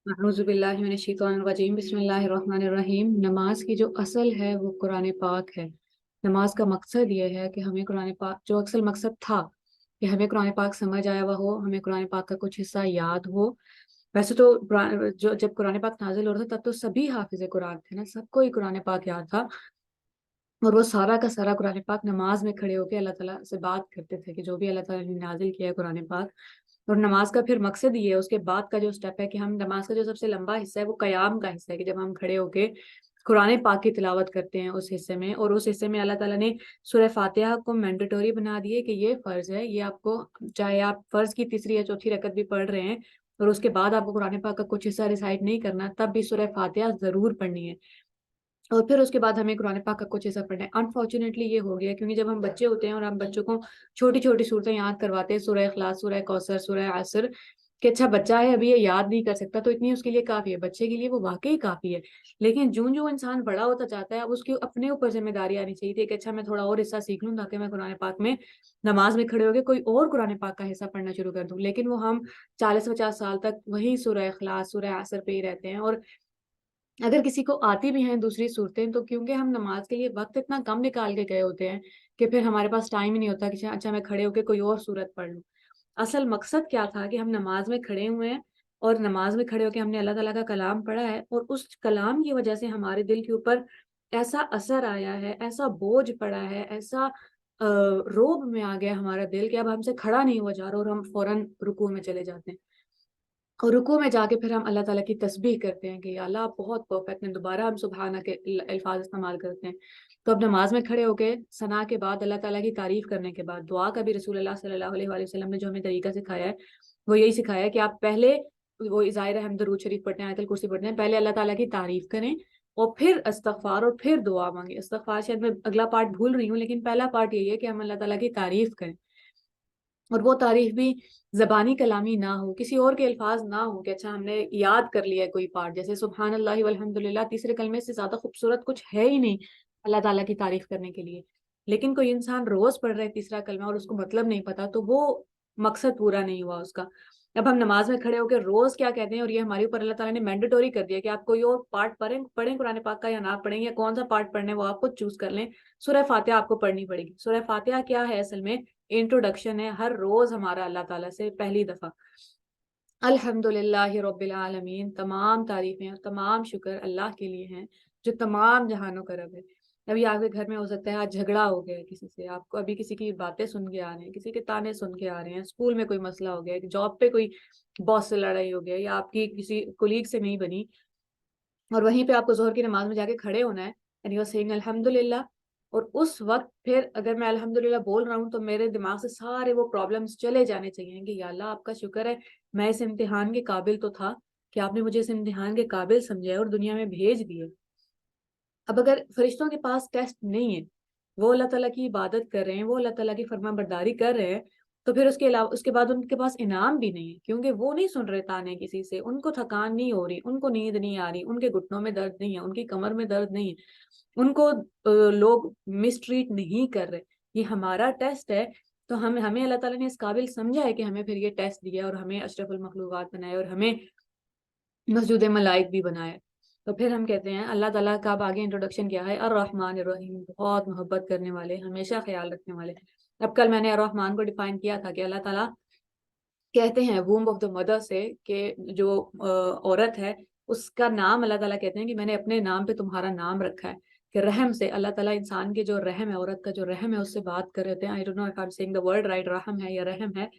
अऊज़ु बिल्लाहि मिनश शैतानिर रजीम बिस्मिल्लाहिर रहमानिर रहीम। नमाज की जो असल है वो कुरान पाक है। नमाज का मकसद ये है कि हमें कुरान पाक, जो असल मकसद था कि हमें कुरान पाक समझ आया हुआ हो, हमें कुरान पाक का कुछ हिस्सा याद हो। वैसे तो जो जब कुरान पाक नाजिल हो रहा था तब तो सभी हाफिज कुरान थे ना, सबको ही कुरान पाक याद था। और वो सारा का सारा कुरान पाक नमाज में खड़े होकर अल्लाह ताला से बात करते थे कि जो भी अल्लाह ताला ने नाजिल किया है कुरान पाक। और नमाज का फिर मकसद ये है, उसके बाद का जो स्टेप है कि हम नमाज का जो सबसे लंबा हिस्सा है वो कयाम का हिस्सा है, कि जब हम खड़े होके कुरान पाक की तिलावत करते हैं उस हिस्से में। और उस हिस्से में अल्लाह ताला ने सूरह फातिहा को मैंडेटरी बना दिए कि ये फर्ज है, ये आपको, चाहे आप फर्ज की तीसरी या चौथी रकत भी पढ़ रहे हैं और उसके बाद आपको कुरान पाक का कुछ हिस्सा रिसाइट नहीं करना, तब भी सूरह फातिहा जरूर पढ़नी है। और फिर उसके बाद हमें कुरान पाक का कुछ हिस्सा पढ़ना है। अनफॉर्चुनेटली ये हो गया क्योंकि जब हम बच्चे होते हैं और हम बच्चों को छोटी छोटी सूरतें याद करवाते हैं, सूरह इखलास, सूरह कौसर, सूरह असर, कि अच्छा बच्चा है अभी ये याद नहीं कर सकता तो इतनी उसके लिए काफी है, बच्चे के लिए वो वाकई काफी है। लेकिन जो जो इंसान बड़ा होता जाता है अब उसकी अपने ऊपर जिम्मेदारी आनी चाहिए थी कि अच्छा मैं थोड़ा और हिस्सा सीख लूँ ताकि मैं कुरान पाक में नमाज में खड़े होकर कोई और कुरान पाक का हिस्सा पढ़ना शुरू कर दूं। लेकिन वो हम 40-50 साल तक वही सूरह इखलास, सूरह असर पे ही रहते हैं। और अगर किसी को आती भी हैं दूसरी सूरतें तो क्योंकि हम नमाज के लिए वक्त इतना कम निकाल के गए होते हैं कि फिर हमारे पास टाइम ही नहीं होता कि अच्छा मैं खड़े होकर कोई और सूरत पढ़ लूँ। असल मकसद क्या था कि हम नमाज में खड़े हुए हैं और नमाज में खड़े होकर हमने अल्लाह ताला का कलाम पढ़ा है और उस कलाम की वजह से हमारे दिल के ऊपर ऐसा असर आया है, ऐसा बोझ पड़ा है, ऐसा रोब में आ गया हमारा दिल कि अब हमसे खड़ा नहीं हुआ जा रहा और हम फौरन रुकू में चले जाते हैं। और रुकू में जाके फिर हम अल्लाह ताला की तस्बीह करते हैं कि या अल्लाह आप बहुत परफेक्ट हैं, दोबारा हम सुबहाना के अल्फाज इस्तेमाल करते हैं। तो अब नमाज में खड़े होके सना के बाद, अल्लाह ताला की तारीफ करने के बाद, दुआ का भी रसूलुल्लाह सल्लल्लाहु अलैहि वसल्लम ने जो हमें तरीका सिखाया है वो यही सिखाया है कि आप पहले वो ज़ाहिर है हम दरूद शरीफ पढ़ते हैं, आयतल कुर्सी पढ़ते हैं, पहले अल्लाह ताला की तारीफ करें और फिर इस्तगफार और फिर दुआ मांगे। इस्तगफार शायद मैं अगला पार्ट भूल रही हूँ लेकिन पहला पार्ट यही है कि हम अल्लाह ताला की तारीफ करें। और वो तारीफ भी जबानी कलामी ना हो, किसी और के अल्फाज ना हो कि अच्छा हमने याद कर लिया है कोई पार्ट, जैसे सुबहान अल्लाह वल्हम्दुलिल्लाह तीसरे कलमे से ज्यादा खूबसूरत कुछ है ही नहीं अल्लाह ताला की तारीफ करने के लिए। लेकिन कोई इंसान रोज पढ़ रहा है तीसरा कलमा और उसको मतलब नहीं पता तो वो मकसद पूरा नहीं हुआ उसका। अब हम नमाज में खड़े होकर रोज क्या कहते हैं, और ये हमारे ऊपर अल्लाह ताला ने मैंडेटरी कर दिया कि आप कोई और पार्ट पढ़ें पढ़ें कुरान पाक का या ना पढ़ें, या कौन सा पार्ट पढ़ने वो आप खुद चूज कर लें। सूरह फातिहा आपको पढ़नी पड़ेगी। सूरह फातिहा क्या है असल में, इंट्रोडक्शन है हर रोज हमारा अल्लाह ताला से पहली दफा। अल्हम्दुलिल्लाहि रब्बिल आलमीन, तमाम तारीफें और तमाम शुक्र अल्लाह के लिए हैं जो तमाम जहानों का रब है। अभी आपके घर में हो सकता है आज झगड़ा हो गया है किसी से, आपको अभी किसी की बातें सुन के आ रहे हैं, किसी के ताने सुन के आ रहे हैं, स्कूल में कोई मसला हो गया, जॉब पे कोई बॉस से लड़ाई हो गया, या आपकी किसी कोलीग से नहीं बनी, और वहीं पे आपको जोहर की नमाज में जाके खड़े होना है एंड यू आर सेइंग अल्हम्दुलिल्लाह। और उस वक्त फिर अगर मैं अल्हम्दुलिल्लाह बोल रहा हूँ तो मेरे दिमाग से सारे वो प्रॉब्लम्स चले जाने चाहिए कि या अल्लाह आपका शुक्र है मैं इस इम्तिहान के काबिल तो था कि आपने मुझे इस इम्तिहान के काबिल समझा और दुनिया में भेज दिए। अब अगर फरिश्तों के पास टेस्ट नहीं है, वो अल्लाह ताला की इबादत कर रहे हैं, वो अल्लाह ताला की फरमाबरदारी कर रहे हैं, तो फिर उसके अलावा उसके बाद उनके पास इनाम भी नहीं है क्योंकि वो नहीं सुन रहे ताने किसी से, उनको थकान नहीं हो रही, उनको नींद नहीं आ रही, उनके घुटनों में दर्द नहीं है, उनकी कमर में दर्द नहीं है, उनको लोग मिसट्रीट नहीं कर रहे। ये हमारा टेस्ट है। तो हमें हमें अल्लाह ताला ने इस काबिल समझा है कि हमें फिर ये टेस्ट दिया और हमें अशरफुल मखलूकात बनाए और हमें मस्जिद मलाइक भी बनाए। तो फिर हम कहते हैं अल्लाह ताला का अब आगे इंट्रोडक्शन क्या है, अर्रहमान अर्रहीम, बहुत मोहब्बत करने वाले, हमेशा ख्याल रखने वाले। अब कल मैंने अर्रहमान को डिफाइन किया था कि अल्लाह ताला कहते हैं वूम्ब ऑफ द मदर से कि जो औरत है उसका नाम अल्लाह ताला कहते हैं कि मैंने अपने नाम पे तुम्हारा नाम रखा है। कि रहम से अल्लाह ताला इंसान के जो रहम है, औरत का जो रहम है उससे बात कर रहे थे। I don't know if I am saying the word right, रहम है या रहम है,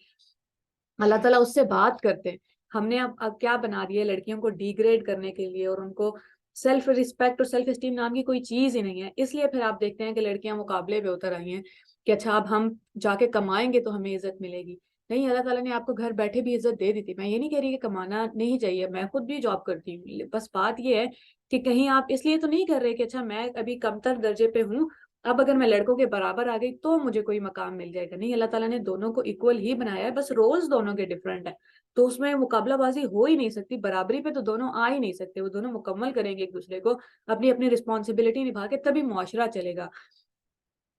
अल्लाह ताला उससे बात करते हैं। हमने अब क्या बना दिया लड़कियों को डिग्रेड करने के लिए, और उनको सेल्फ रिस्पेक्ट और सेल्फ एस्टीम नाम की कोई चीज ही नहीं है। इसलिए फिर आप देखते हैं कि लड़कियां मुकाबले पे उतर आई हैं कि अच्छा अब हम जाके कमाएंगे तो हमें इज्जत मिलेगी। नहीं, अल्लाह ताला ने आपको घर बैठे भी इज्जत दे दी थी। मैं ये नहीं कह रही कि कमाना नहीं चाहिए, मैं खुद भी जॉब करती हूँ, बस बात ये है कि कहीं आप इसलिए तो नहीं कर रहे कि अच्छा मैं अभी कमतर दर्जे पे हूँ, अब अगर मैं लड़कों के बराबर आ गई तो मुझे कोई मकाम मिल जाएगा। नहीं, अल्लाह ताला ने दोनों को इक्वल ही बनाया है, बस रोल्स दोनों के डिफरेंट है। तो उसमें मुकाबलाबाजी हो ही नहीं सकती, बराबरी पे तो दोनों आ ही नहीं सकते। वो दोनों मुकम्मल करेंगे एक दूसरे को, अपनी अपनी रिस्पॉन्सिबिलिटी निभा के, तभी मुआशरा चलेगा।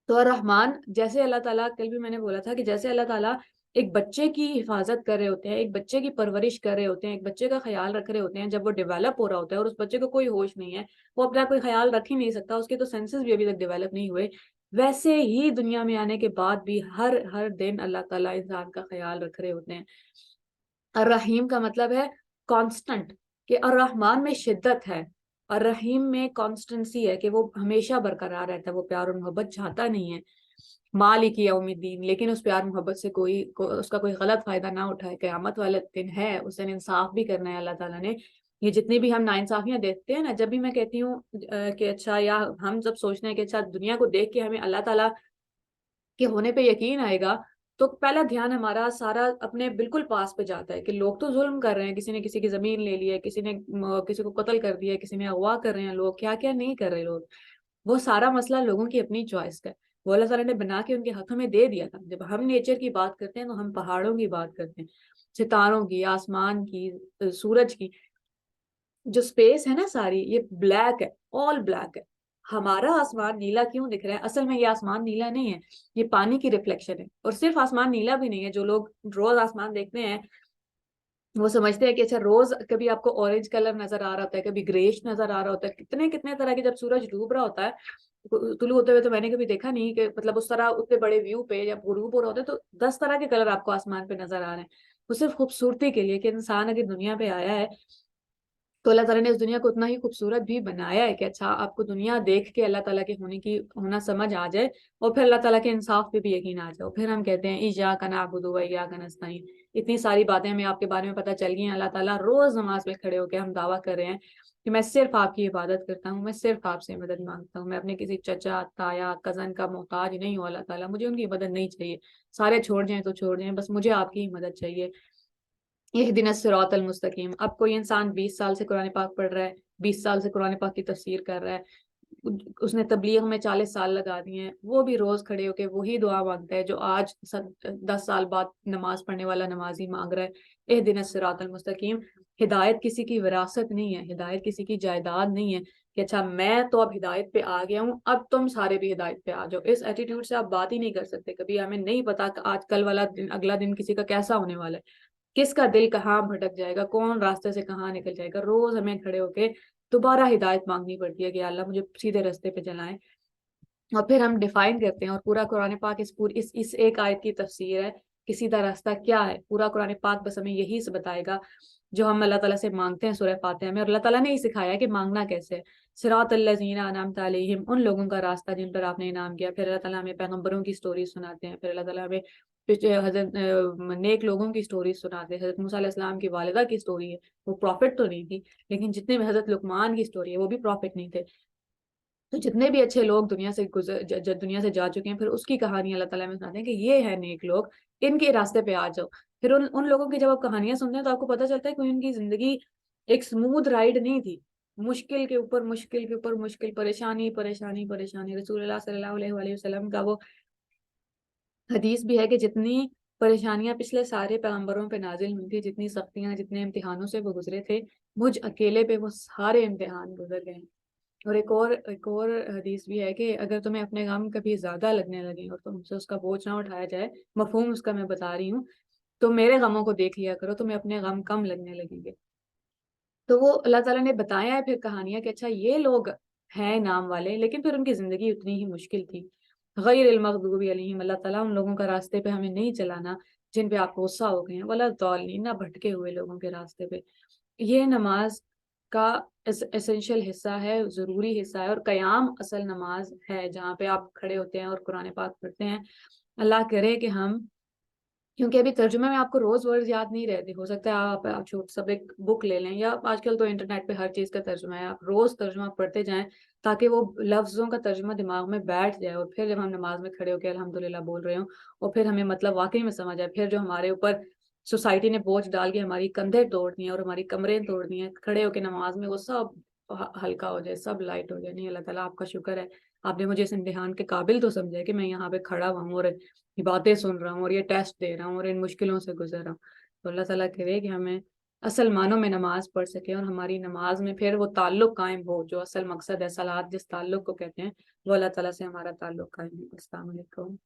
तो रहमान जैसे अल्लाह ताला, कल भी मैंने बोला था कि जैसे अल्लाह ताला ایک بچے کی حفاظت کر رہے ہوتے ہیں، ایک بچے کی پرورش کر رہے ہوتے ہیں، ایک بچے کا خیال رکھ رہے ہوتے ہیں جب وہ ڈیولپ ہو رہا ہوتا ہے، اور اس بچے کو کوئی ہوش نہیں ہے، وہ اپنا کوئی خیال رکھ ہی نہیں سکتا، اس کے تو سینسز بھی ابھی تک ڈیولپ نہیں ہوئے، ویسے ہی دنیا میں آنے کے بعد بھی ہر دن اللہ تعالیٰ انسان کا خیال رکھ رہے ہوتے ہیں۔ الرحیم کا مطلب ہے کانسٹنٹ، کہ الرحمن میں شدت ہے، الرحیم میں کانسٹنسی ہے، کہ وہ ہمیشہ برقرار رہتا ہے، وہ پیار اور محبت چاہتا نہیں ہے۔ مالک یوم الدین، لیکن اس پیار محبت سے اس کا کوئی غلط فائدہ نہ اٹھائے، قیامت والے دن ہے، اس دن انصاف بھی کرنا ہے اللہ تعالیٰ نے۔ یہ جتنی بھی ہم ناانصافیاں دیکھتے ہیں نا، جب بھی میں کہتی ہوں کہ اچھا، یا ہم جب سوچتے ہیں کہ اچھا دنیا کو دیکھ کے ہمیں اللہ تعالیٰ کے ہونے پہ یقین آئے گا، تو پہلا دھیان ہمارا سارا اپنے بالکل پاس پہ جاتا ہے کہ لوگ تو ظلم کر رہے ہیں، کسی نے کسی کی زمین لے لی ہے، کسی نے کسی کو قتل کر دیا ہے، کسی نے اغوا کر رہے ہیں، لوگ کیا کیا نہیں کر رہے لوگ۔ وہ سارا مسئلہ لوگوں کی اپنی چوائس کا ہے، وہ اللہ تعالیٰ نے بنا کے ان کے ہاتھوں میں دے دیا تھا۔ جب ہم نیچر کی بات کرتے ہیں تو ہم پہاڑوں کی بات کرتے ہیں، ستاروں کی، آسمان کی، سورج کی۔ جو سپیس ہے نا ساری، یہ بلیک ہے، آل بلیک ہے۔ ہمارا آسمان نیلا کیوں دکھ رہا ہے؟ اصل میں یہ آسمان نیلا نہیں ہے، یہ پانی کی ریفلیکشن ہے۔ اور صرف آسمان نیلا بھی نہیں ہے، جو لوگ روز آسمان دیکھتے ہیں وہ سمجھتے ہیں کہ اچھا روز کبھی آپ کو اورنج کلر نظر آ رہا ہوتا ہے، کبھی گریش نظر آ رہا ہوتا ہے، کتنے کتنے طرح کے، جب سورج ڈوب رہا ہوتا ہے طلوع ہوتے ہوئے، تو میں نے کبھی دیکھا نہیں کہ مطلب اس طرح اتنے بڑے ویو پہ جب غروب ہو رہا ہوتا ہے تو 10 طرح کے کلر آپ کو آسمان پہ نظر آ رہے ہیں۔ وہ صرف خوبصورتی کے لیے، کہ انسان اگر دنیا پہ آیا ہے تو اللہ تعالیٰ نے اس دنیا کو اتنا ہی خوبصورت بھی بنایا ہے کہ اچھا آپ کو دنیا دیکھ کے اللہ تعالیٰ کے ہونا سمجھ آ جائے، اور پھر اللہ تعالیٰ کے انصاف پہ بھی یقین آ جائے، اور پھر ہم کہتے ہیں ایاک نعبد و ایاک نستعین۔ اتنی ساری باتیں ہمیں آپ کے بارے میں پتہ چل گئی ہیں۔ اللہ تعالیٰ روز نماز میں کھڑے ہو کے ہم دعویٰ کر رہے ہیں کہ میں صرف آپ کی عبادت کرتا ہوں، میں صرف آپ سے مدد مانگتا ہوں، میں اپنے کسی چچا، تایا، کزن کا محتاج نہیں ہوں۔ اللہ تعالیٰ مجھے ان کی مدد نہیں چاہیے، سارے چھوڑ جائیں تو چھوڑ جائیں، بس مجھے آپ کی ہی مدد چاہیے۔ اہدنا الصراط المستقیم۔ اب کوئی انسان 20 سال سے قرآن پاک پڑھ رہا ہے، 20 سال سے قرآن پاک کی تفسیر کر رہا ہے، اس نے تبلیغ میں 40 سال لگا دیے ہیں، وہ بھی روز کھڑے ہو کے وہی دعا مانگتا ہے جو آج 10 سال بعد نماز پڑھنے والا نمازی مانگ رہا ہے، اہدنا الصراط المستقیم۔ ہدایت کسی کی وراثت نہیں ہے، ہدایت کسی کی جائیداد نہیں ہے کہ اچھا میں تو اب ہدایت پہ آ گیا ہوں، اب تم سارے بھی ہدایت پہ آ جاؤ۔ اس ایٹیٹیوڈ سے آپ بات ہی نہیں کر سکتے کبھی۔ ہمیں نہیں پتا کہ آج کل والا دن، اگلا دن کسی کا کیسا ہونے والا ہے، کس کا دل کہاں بھٹک جائے گا، کون راستے سے کہاں نکل جائے گا۔ روز ہمیں کھڑے ہو کے دوبارہ ہدایت مانگنی پڑتی ہے کہ اللہ مجھے سیدھے راستے پہ چلائیں، اور پھر ہم ڈیفائن کرتے ہیں، اور پورا قرآن پاک اس ایک آیت کی تفسیر ہے کہ سیدھا راستہ کیا ہے۔ پورا قرآن پاک بس ہمیں یہی سے بتائے گا جو ہم اللہ تعالیٰ سے مانگتے ہیں سورہ فاتحہ میں، اور اللہ تعالیٰ نے ہی سکھایا ہے کہ مانگنا کیسے ہے۔ صراط الذین انعمت علیہم، ان لوگوں کا راستہ جن پر آپ نے انعام کیا۔ پھر اللہ تعالیٰ ہمیں پیغمبروں کی سٹوری سناتے ہیں، پھر اللہ تعالیٰ ہمیں حضرت نیک لوگوں کی سٹوری سناتے ہیں۔ حضرت موسیٰ علیہ السلام کی والدہ کی سٹوری ہے، وہ پروفٹ تو نہیں تھی، لیکن جتنے بھی، حضرت لقمان کی سٹوری ہے، وہ بھی پروفٹ نہیں تھے۔ تو جتنے بھی اچھے لوگ دنیا سے جا چکے ہیں، پھر اس کی کہانی اللہ تعالیٰ میں سناتے ہیں کہ یہ ہے نیک لوگ، ان کے راستے پہ آ جاؤ۔ پھر ان لوگوں کی جب آپ کہانیاں سنتے ہیں تو آپ کو پتہ چلتا ہے کہ ان کی زندگی ایک سموتھ رائڈ نہیں تھی، مشکل کے اوپر مشکل کے اوپر مشکل، پریشانی پریشانی پریشانی۔ رسول اللہ صلی اللہ علیہ وآلہ وسلم کا وہ حدیث بھی ہے کہ جتنی پریشانیاں پچھلے سارے پیغمبروں پہ نازل ہوئی تھی، جتنی سختیاں، جتنے امتحانوں سے وہ گزرے تھے، مجھ اکیلے پہ وہ سارے امتحان گزر گئے ہیں۔ اور ایک اور حدیث بھی ہے کہ اگر تمہیں اپنے غم کبھی زیادہ لگنے لگے اور تم سے اس کا بوجھ نہ اٹھایا جائے، مفہوم اس کا میں بتا رہی ہوں، تو میرے غموں کو دیکھ لیا کرو، تمہیں اپنے غم کم لگنے لگیں گے۔ تو وہ اللہ تعالیٰ نے بتایا ہے پھر کہانیاں کہ اچھا یہ لوگ ہیں نام والے، لیکن پھر ان کی زندگی اتنی ہی مشکل تھی۔ غیر المغضوب علیہم، اللہ تعالیٰ ان لوگوں کا راستے پہ ہمیں نہیں چلانا جن پہ آپ غصہ ہو گئے ہیں، ولا الضالین، نہ بھٹکے ہوئے لوگوں کے راستے پہ۔ یہ نماز کا اسینشیل حصہ ہے، ضروری حصہ ہے، اور قیام اصل نماز ہے جہاں پہ آپ کھڑے ہوتے ہیں اور قرآن پاک پڑھتے ہیں۔ اللہ کرے کہ ہم، کیونکہ ابھی ترجمے میں آپ کو روز ورڈ یاد نہیں رہتے، ہو سکتا ہے آپ چھوٹ سب ایک بک لے لیں، یا آج کل تو انٹرنیٹ پہ ہر چیز کا ترجمہ ہے، آپ روز ترجمہ پڑھتے جائیں تاکہ وہ لفظوں کا ترجمہ دماغ میں بیٹھ جائے، اور پھر جب ہم نماز میں کھڑے ہو کے الحمدللہ بول رہے ہوں، اور پھر ہمیں مطلب واقعی میں سمجھ آئے، پھر جو ہمارے اوپر سوسائٹی نے بوجھ ڈال کے ہماری کندھے توڑ دی ہیں اور ہماری کمریں توڑ دی ہیں، کھڑے ہو کے نماز میں وہ سب ہلکا ہو جائے، سب لائٹ ہو جائے۔ نہیں، اللہ تعالیٰ آپ کا شکر ہے، آپ نے مجھے اس امتحان کے قابل تو سمجھا کہ میں یہاں پہ کھڑا ہوا ہوں اور یہ باتیں سن رہا ہوں اور یہ ٹیسٹ دے رہا ہوں اور ان مشکلوں سے گزر رہا ہوں۔ تو اللہ تعالیٰ کرے کہ ہمیں اصل معنوں میں نماز پڑھ سکے، اور ہماری نماز میں پھر وہ تعلق قائم ہو جو اصل مقصد ہے۔ صلاۃ جس تعلق کو کہتے ہیں، وہ اللہ تعالیٰ سے ہمارا تعلق قائم ہے۔ السلام علیکم۔